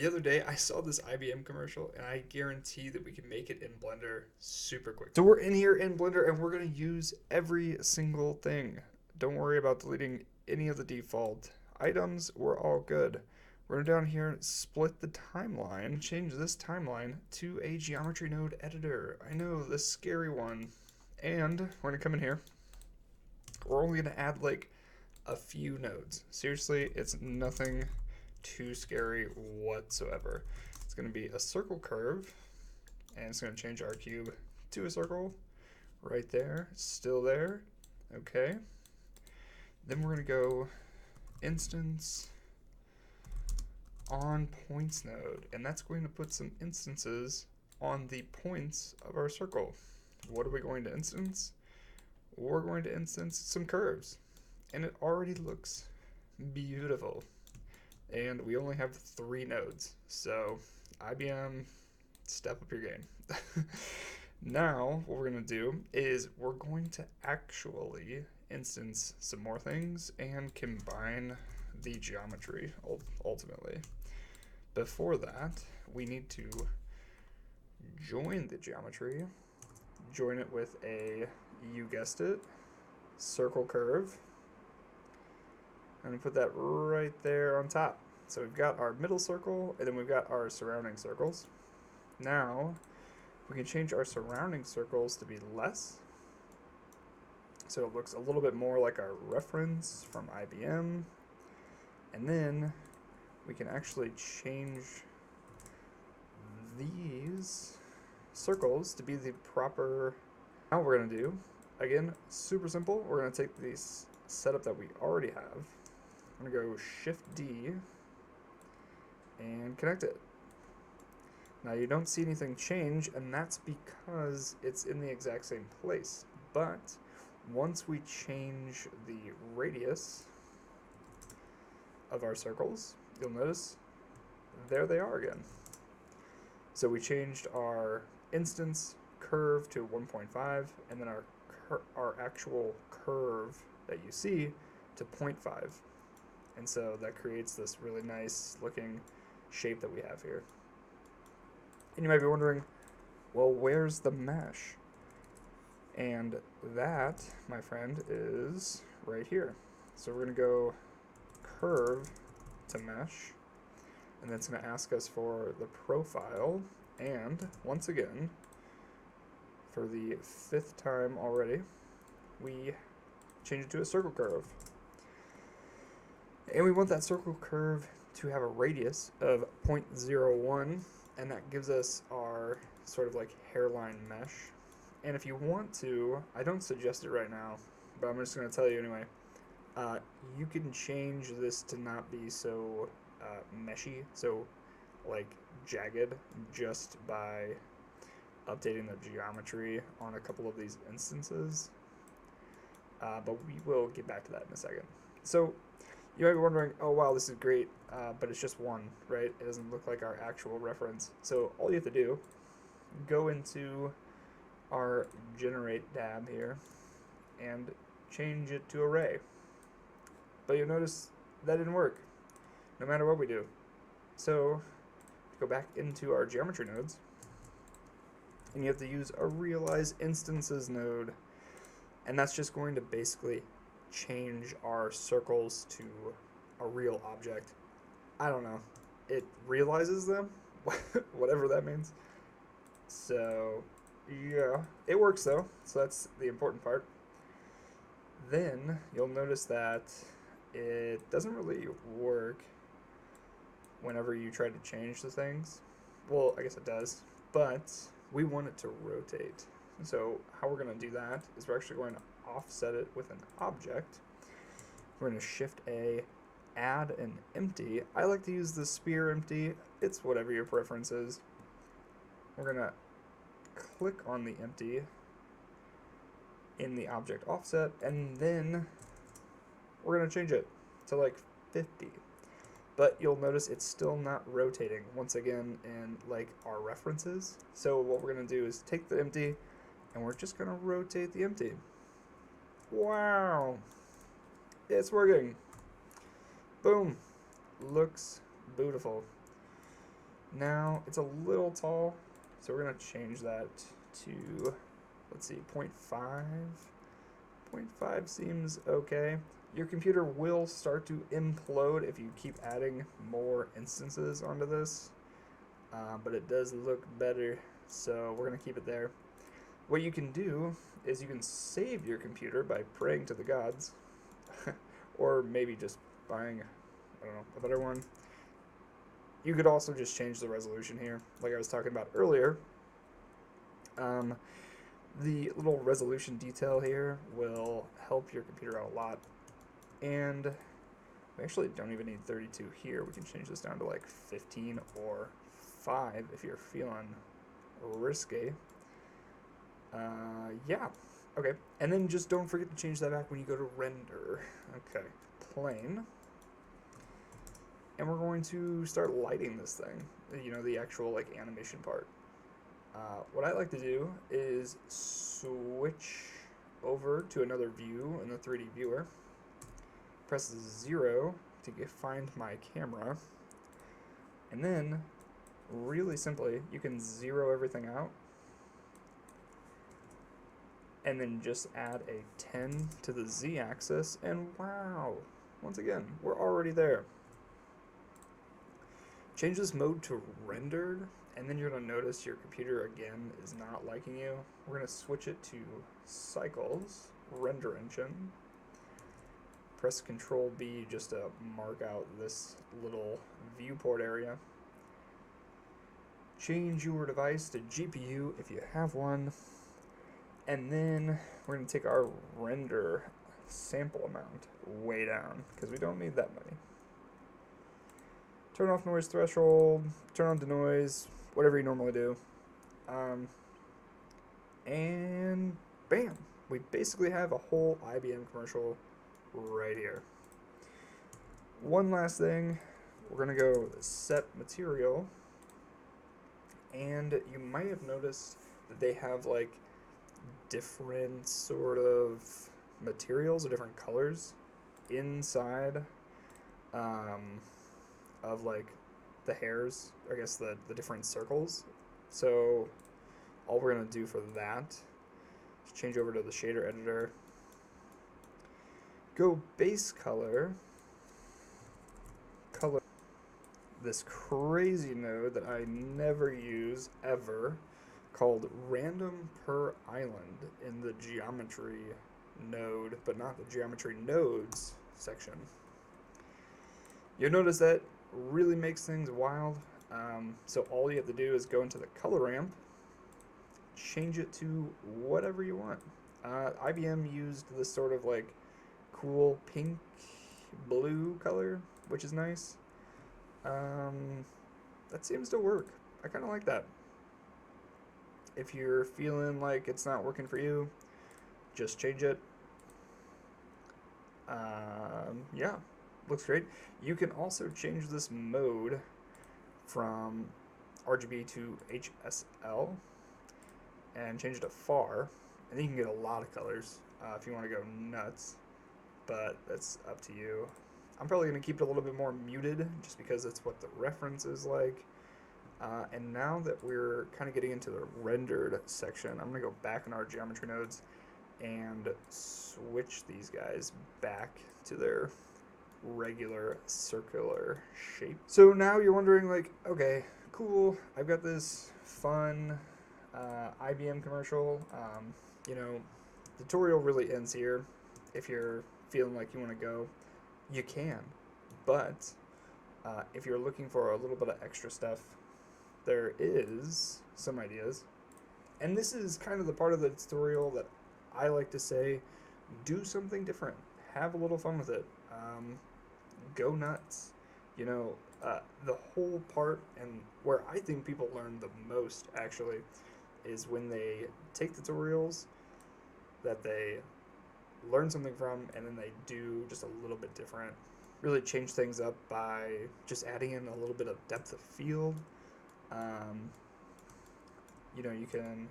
The other day, I saw this IBM commercial, and I guarantee that we can make it in Blender super quick. So we're in here in Blender, and we're going to use every single thing. Don't worry about deleting any of the default items. We're all good. We're going to down here, split the timeline, change this timeline to a geometry node editor. I know, the scary one. And we're going to come in here. We're only going to add like a few nodes. Seriously, it's nothing too scary whatsoever. It's going to be a circle curve, and it's going to change our cube to a circle right there. It's still there. Okay. Then we're going to go instance on points node, and that's going to put some instances on the points of our circle. What are we going to instance? We're going to instance some curves, and it already looks beautiful. And we only have 3 nodes, so IBM, step up your game. Now, what we're going to do is we're going to actually instance some more things and combine the geometry ultimately. Before that, we need to join the geometry, join it with a, you guessed it, circle curve, and put that right there on top. So we've got our middle circle, and then we've got our surrounding circles. Now, we can change our surrounding circles to be less. So it looks a little bit more like our reference from IBM. And then we can actually change these circles to be the proper. Now what we're going to do, again, super simple. We're going to take this setup that we already have. I'm going to go Shift D and connect it. Now you don't see anything change, and that's because it's in the exact same place. But once we change the radius of our circles, you'll notice there they are again. So we changed our instance curve to 1.5, and then our actual curve that you see to 0.5. And so that creates this really nice looking shape that we have here. And you might be wondering, well, where's the mesh? And that, my friend, is right here. So we're going to go curve to mesh, and then it's going to ask us for the profile, and once again, for the 5th time already, we change it to a circle curve. And we want that circle curve to have a radius of 0.01, and that gives us our sort of like hairline mesh. And if you want to, I don't suggest it right now, but I'm just going to tell you anyway, you can change this to not be so meshy, so like jagged, just by updating the geometry on a couple of these instances. But we will get back to that in a second. So you might be wondering, oh wow, this is great, but it's just one, right? It doesn't look like our actual reference. So all you have to do, go into our generate tab here and change it to array. But you'll notice that didn't work, no matter what we do. So go back into our geometry nodes, and you have to use a realize instances node, and that's just going to basically change our circles to a real object. I don't know. It realizes them, whatever that means. So yeah, it works though, so that's the important part. Then you'll notice that it doesn't really work whenever you try to change the things. Well, I guess it does, but we want it to rotate. So how we're going to do that is we're actually going to offset it with an object. We're going to Shift A, add an empty. I like to use the sphere empty. It's whatever your preference is. We're going to click on the empty in the object offset, and then we're going to change it to like 50. But you'll notice it's still not rotating once again in like our references. So what we're going to do is take the empty, and we're just going to rotate the empty. Wow, it's working. Boom, looks beautiful. Now it's a little tall, so we're going to change that to, let's see, 0.5. 0.5 seems okay. Your computer will start to implode if you keep adding more instances onto this, but it does look better, so we're going to keep it there. What you can do is you can save your computer by praying to the gods, or maybe just buying, I don't know, a better one. You could also just change the resolution here, like I was talking about earlier. The little resolution detail here will help your computer out a lot, and we actually don't even need 32 here. We can change this down to like 15 or 5 if you're feeling risky. Yeah, okay, and then just don't forget to change that back when you go to render. Okay, plane. And we're going to start lighting this thing, you know, the actual like animation part. What I like to do is switch over to another view in the 3D viewer, press 0 to find my camera, and then really simply you can zero everything out and then just add a 10 to the z-axis, and wow, once again, we're already there. Change this mode to rendered, and then you're going to notice your computer again is not liking you. We're going to switch it to cycles, render engine. Press Control B just to mark out this little viewport area. Change your device to GPU if you have one. And then we're going to take our render sample amount way down, because we don't need that many. Turn off noise threshold, turn on denoise, whatever you normally do. And bam, we basically have a whole IBM commercial right here. One last thing, we're going to go set material, and you might have noticed that they have like different sort of materials or different colors inside of like the hairs, I guess the different circles. So all we're going to do for that is change over to the shader editor, go base color, this crazy node that I never use ever called random per island in the geometry node, but not the geometry nodes section. You'll notice that really makes things wild. So all you have to do is go into the color ramp, change it to whatever you want. IBM used this sort of like cool pink blue color, which is nice. That seems to work. I kind of like that. If you're feeling like it's not working for you, just change it. Yeah, looks great. You can also change this mode from RGB to HSL and change it to far, and then you can get a lot of colors if you want to go nuts, but that's up to you. I'm probably going to keep it a little bit more muted just because it's what the reference is like. And now that we're kind of getting into the rendered section, I'm going to go back in our geometry nodes and switch these guys back to their regular circular shape. So now you're wondering, like, okay, cool, I've got this fun IBM commercial. You know, the tutorial really ends here. If you're feeling like you want to go, you can. But if you're looking for a little bit of extra stuff, there is some ideas. And this is kind of the part of the tutorial that I like to say, do something different. Have a little fun with it. Go nuts. You know, the whole part, and where I think people learn the most, actually, is when they take tutorials that they learn something from, and then they do just a little bit different. Really change things up by just adding in a little bit of depth of field. You know, you can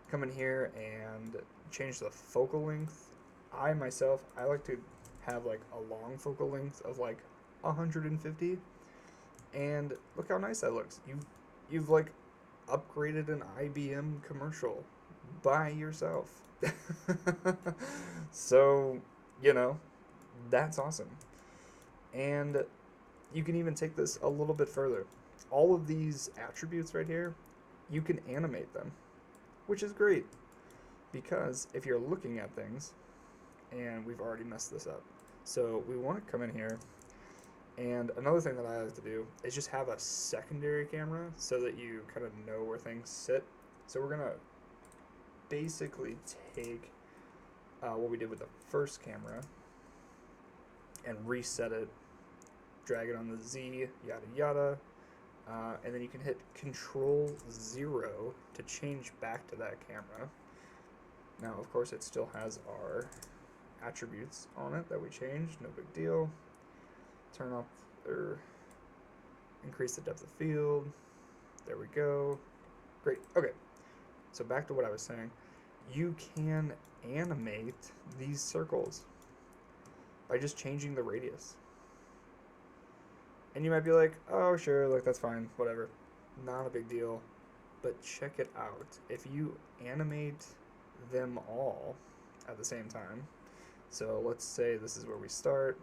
come in here and change the focal length. I like to have like a long focal length of like 150, and look how nice that looks. You you've like upgraded an IBM commercial by yourself. So, you know, that's awesome. And you can even take this a little bit further. All of these attributes right here, you can animate them, which is great because if you're looking at things, and we've already messed this up. So we want to come in here, and another thing that I like to do is just have a secondary camera so that you kind of know where things sit. So we're going to basically take what we did with the first camera and reset it, drag it on the Z, yada yada, and then you can hit Control-0 to change back to that camera. Now, of course, it still has our attributes on it that we changed, no big deal. Turn off or increase the depth of field. There we go. Great. Okay. So back to what I was saying. You can animate these circles by just changing the radius. And you might be like, oh, sure, like that's fine, whatever. Not a big deal. But check it out. If you animate them all at the same time, so let's say this is where we start,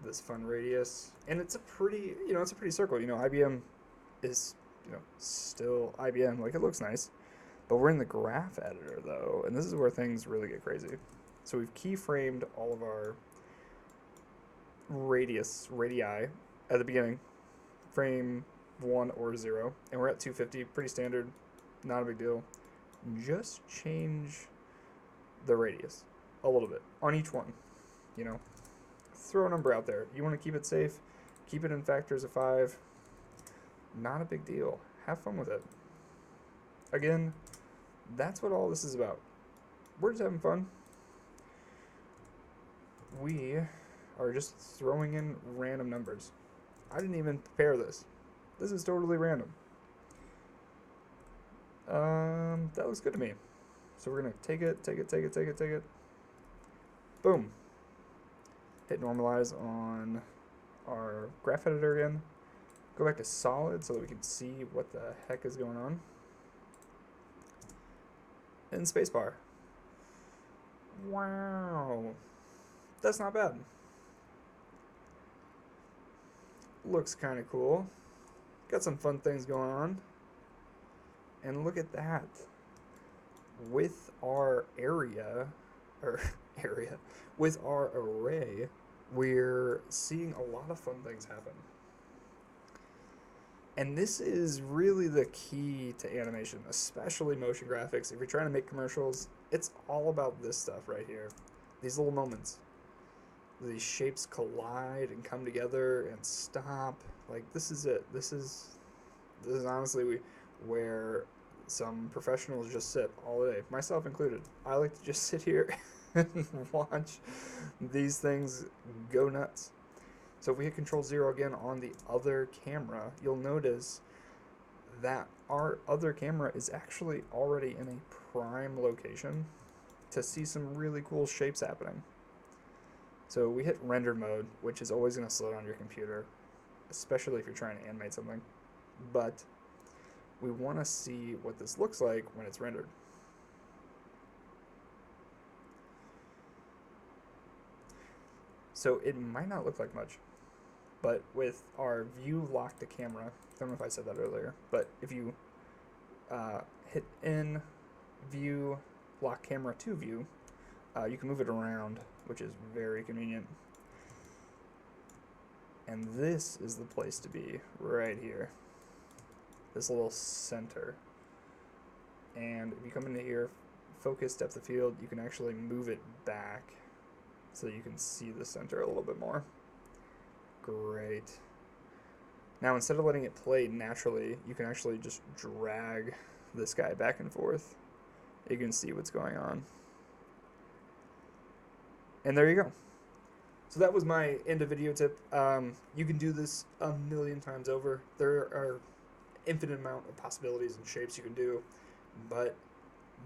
this fun radius, and it's a pretty, it's a pretty circle. IBM is, still IBM, like it looks nice, but we're in the graph editor though, and this is where things really get crazy. So we've keyframed all of our radii at the beginning, frame 1 or 0, and we're at 250, pretty standard, not a big deal. Just change the radius a little bit on each one, throw a number out there. You want to keep it safe, keep it in factors of 5, not a big deal. Have fun with it. Again, that's what all this is about. We're just having fun. We are just throwing in random numbers. I didn't even prepare this. This is totally random. That looks good to me. So we're gonna take it. Boom. Hit normalize on our graph editor again. Go back to solid so that we can see what the heck is going on. And spacebar. Wow. That's not bad. Looks kind of cool. Got some fun things going on. And look at that. With our with our array, we're seeing a lot of fun things happen. And this is really the key to animation, especially motion graphics. If you're trying to make commercials, it's all about this stuff right here. These little moments. These shapes collide and come together and stop. Like, this is it. This is honestly where some professionals just sit all day, myself included. I like to just sit here and watch these things go nuts. So if we hit Control-0 again on the other camera, you'll notice that our other camera is actually already in a prime location to see some really cool shapes happening. So we hit render mode, which is always going to slow down your computer, especially if you're trying to animate something. But we want to see what this looks like when it's rendered. So it might not look like much, but with our view lock to camera, I don't know if I said that earlier, but if you hit in view lock camera to view, you can move it around, which is very convenient. And this is the place to be, right here. This little center. And if you come into here, focus depth of field, you can actually move it back so that you can see the center a little bit more. Great. Now instead of letting it play naturally, you can actually just drag this guy back and forth. You can see what's going on. And there you go. So that was my end of video tip. You can do this a million times over. There are infinite amount of possibilities and shapes you can do, but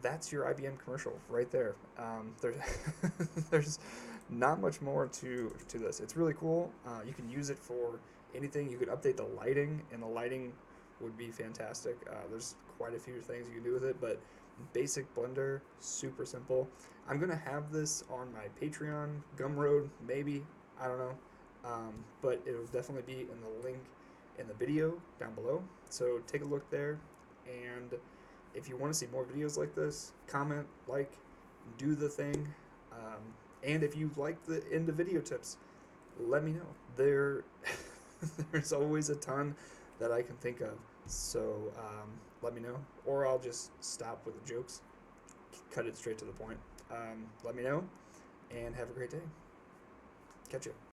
that's your IBM commercial right there. There's not much more to this. It's really cool. You can use it for anything. You could update the lighting, and the lighting would be fantastic. There's quite a few things you can do with it, but basic Blender, super simple. I'm gonna have this on my Patreon, Gumroad, maybe, I don't know, but it'll definitely be in the link in the video down below. So take a look there, and if you want to see more videos like this, comment, like, do the thing, and if you like the end of video tips, let me know. There's always a ton that I can think of. So let me know, or I'll just stop with the jokes, cut it straight to the point. Let me know, and have a great day. Catch you.